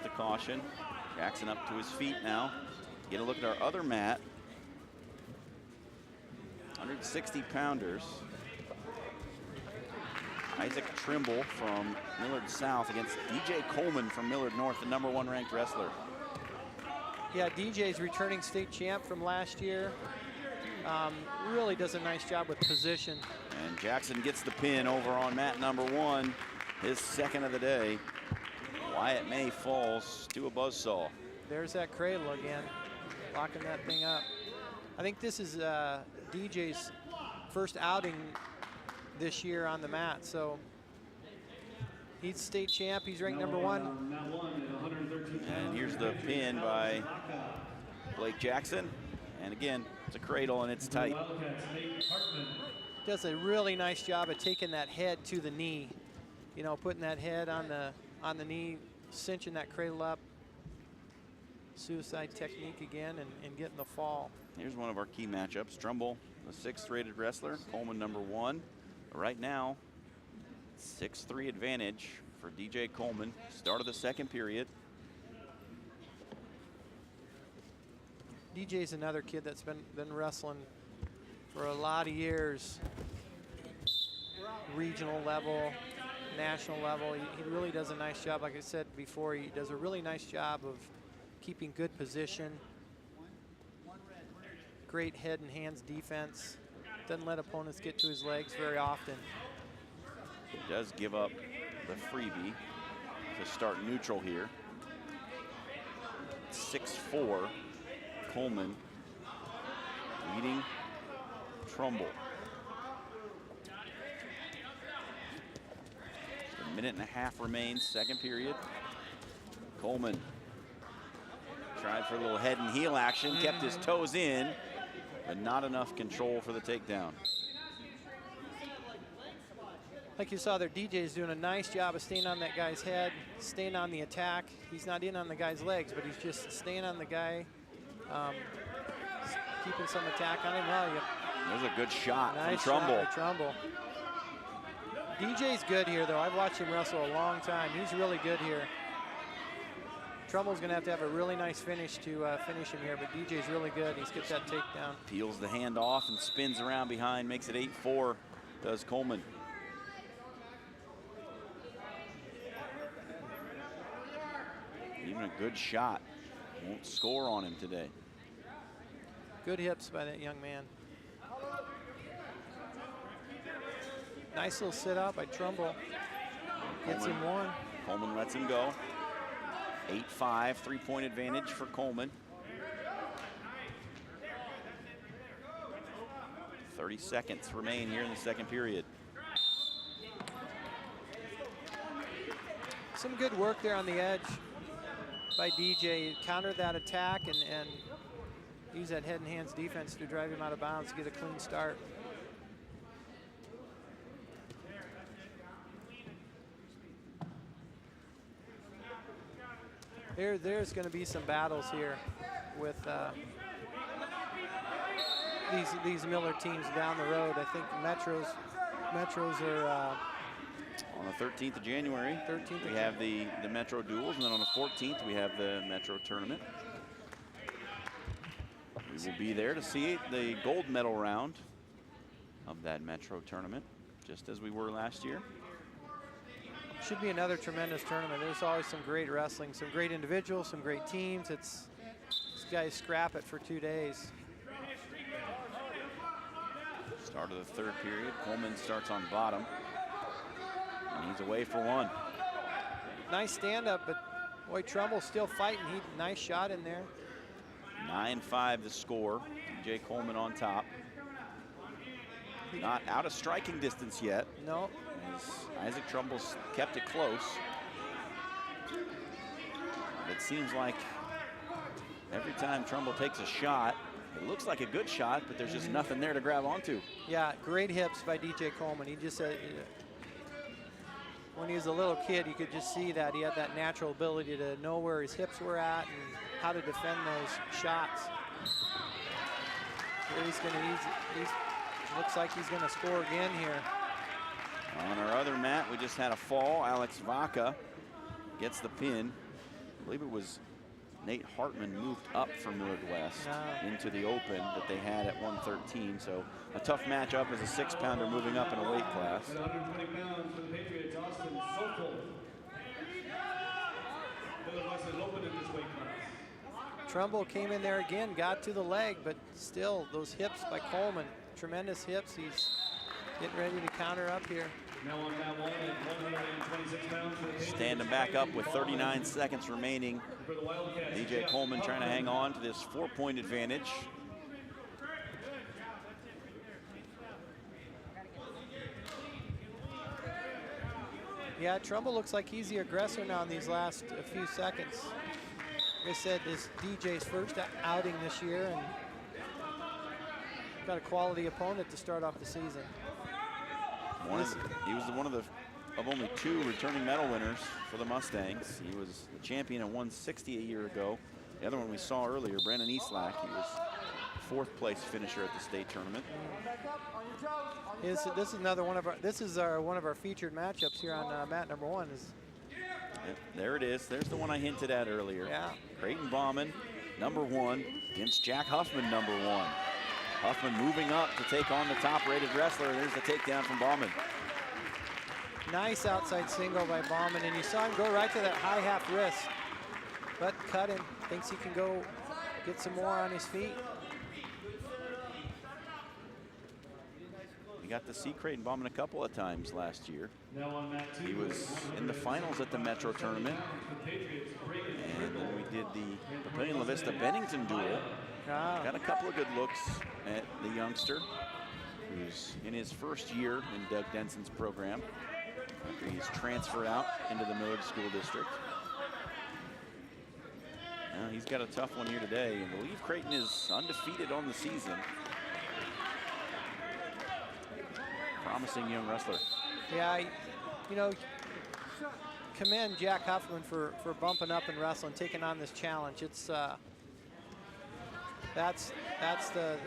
the caution. Jackson up to his feet now. Get a look at our other mat. 160 pounders. Isaac Trimble from Millard South against DJ Coleman from Millard North, the #1 ranked wrestler. Yeah, DJ's returning state champ from last year. Really does a nice job with position. And Jackson gets the pin over on mat #1, his second of the day. Wyatt May falls to a buzzsaw. There's that cradle again, locking that thing up. I think this is DJ's first outing this year on the mat, so he's state champ, he's ranked #1. And here's the pin by Blake Jackson. And again, it's a cradle and it's tight. Does a really nice job of taking that head to the knee. You know, putting that head on the knee, cinching that cradle up. Suicide technique again and getting the fall. Here's one of our key matchups. Trumbull, the 6th rated wrestler, Coleman #1. Right now, 6-3 advantage for DJ Coleman. Start of the second period. DJ's another kid that's been wrestling for a lot of years. Regional level, national level. He really does a nice job. Like I said before, he does a really nice job of keeping good position. Great head and hands defense. Doesn't let opponents get to his legs very often. He does give up the freebie to start neutral here. 6-4, Coleman leading Trumbull. Just a minute and a half remains, second period. Coleman tried for a little head and heel action, kept his toes in, but not enough control for the takedown. Like you saw there, DJ's doing a nice job of staying on that guy's head, staying on the attack. He's not in on the guy's legs, but he's just staying on the guy, keeping some attack on him. Well, there's a good shot nice from Trumbull. Shot by Trumbull. DJ's good here, though. I've watched him wrestle a long time. He's really good here. Trumbull's going to have a really nice finish to finish him here, but DJ's really good. He's got that takedown. Peels the hand off and spins around behind, makes it 8-4, does Coleman. Even a good shot won't score on him today. Good hips by that young man. Nice little sit out by Trumbull. Gets him one. Coleman lets him go. 8-5, 3-point advantage for Coleman. 30 seconds remain here in the second period. Some good work there on the edge by DJ. Counter that attack and use that head and hands defense to drive him out of bounds to get a clean start. There's going to be some battles here with these Miller teams down the road. I think Metros are on the 13th of January. We have the Metro duels, and then on the 14th we have the Metro tournament. We will be there to see the gold medal round of that Metro tournament, just as we were last year. Should be another tremendous tournament. There's always some great wrestling, some great individuals, some great teams. These guys scrap it for 2 days. Start of the third period. Coleman starts on bottom, and he's away for one. Nice stand up, but boy, Trumbull's still fighting. Nice shot in there. 9-5 the score. DJ Coleman on top. Not out of striking distance yet. No. As Isaac Trumbull's kept it close. It seems like every time Trumbull takes a shot, it looks like a good shot, but there's just nothing there to grab onto. Yeah, great hips by DJ Coleman. He just said, when he was a little kid, you could just see that he had that natural ability to know where his hips were at and how to defend those shots. Looks like he's gonna score again here. On our other mat, we just had a fall. Alex Vaca gets the pin. believe it was Nate Hartman moved up from Millard West into the open that they had at 113. So a tough matchup as a 6-pounder moving up in a weight class. At 120 pounds for the Patriots, Austin Sokol. Millard West is open in this weight class. Trumbull came in there again, got to the leg, but still those hips by Coleman, tremendous hips. He's getting ready to counter up here. Now on mat 1 at 126 pounds for the Patriots. Standing back up with 39 seconds remaining. For the Wildcats, DJ Jeff Coleman trying to Huffman. hang on to this 4-point advantage. Yeah, Trumbull looks like he's the aggressor now in these last few seconds. They said this DJ's first outing this year and got a quality opponent to start off the season. He was one of only 2 returning medal winners for the Mustangs. He was the champion at 160 a year ago. The other one we saw earlier, Brandon Eastlack, he was 4th place finisher at the state tournament. This is another one of our. This is one of our featured matchups here on mat number 1. Yep, there it is. There's the one I hinted at earlier. Yeah. Creighton Bauman, number 1, against Jack Huffman, number 1. Huffman moving up to take on the top-rated wrestler. There's the takedown from Bauman. Nice outside single by Bauman, and you saw him go right to that high half wrist, but cut him. Thinks he can go get some more on his feet. He got to see Creighton Bauman a couple of times last year. Now on mat 2. He was in the finals at the Metro tournament. And then we did the Papillion La Vista Bennington duel. Got a couple of good looks at the youngster who's in his first year in Doug Denson's program after he's transferred out into the Millard School District. Now he's got a tough one here today, and I believe Creighton is undefeated on the season. Promising young wrestler. Yeah, you know, commend Jack Huffman for bumping up and wrestling, taking on this challenge. It's that's the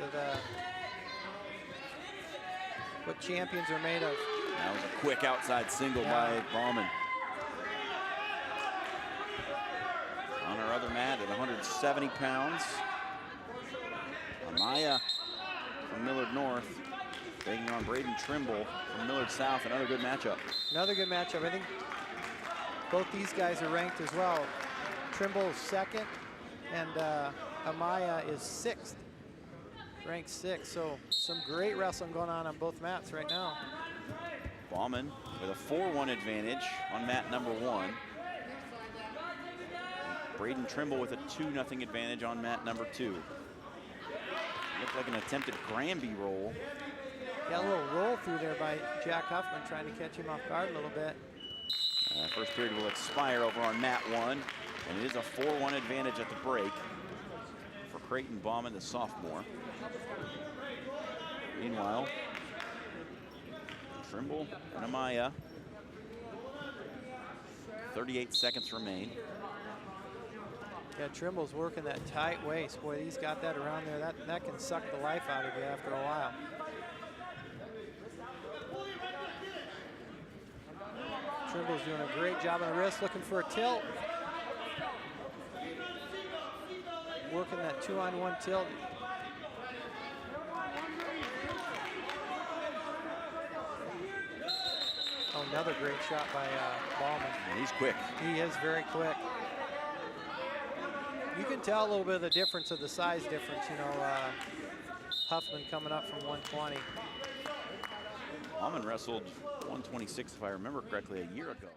what champions are made of. That was a quick outside single by Bauman. On our other mat at 170 pounds, Amaya from Millard North taking on Braden Trimble from Millard South. Another good matchup. Another good matchup. I think both these guys are ranked as well. Trimble's 2nd, and Amaya is 6th, ranked 6th. So some great wrestling going on both mats right now. Bauman with a 4-1 advantage on mat number 1. Braden Trimble with a 2-0 advantage on mat number 2. Looked like an attempted Granby roll. Got a little roll through there by Jack Huffman, trying to catch him off guard a little bit. First period will expire over on mat 1, and it is a 4-1 advantage at the break for Creighton Bauman, the sophomore. Meanwhile, Trimble and Amaya, 38 seconds remain. Yeah, Trimble's working that tight waist. Boy, he's got that around there. That can suck the life out of you after a while. Trimble's doing a great job on the wrist, looking for a tilt. Working that 2-on-1 tilt. Oh, another great shot by Bauman. And he's quick. He is very quick. You can tell a little bit of the difference of the size difference, you know, Huffman coming up from 120. Bauman wrestled 126, if I remember correctly, a year ago.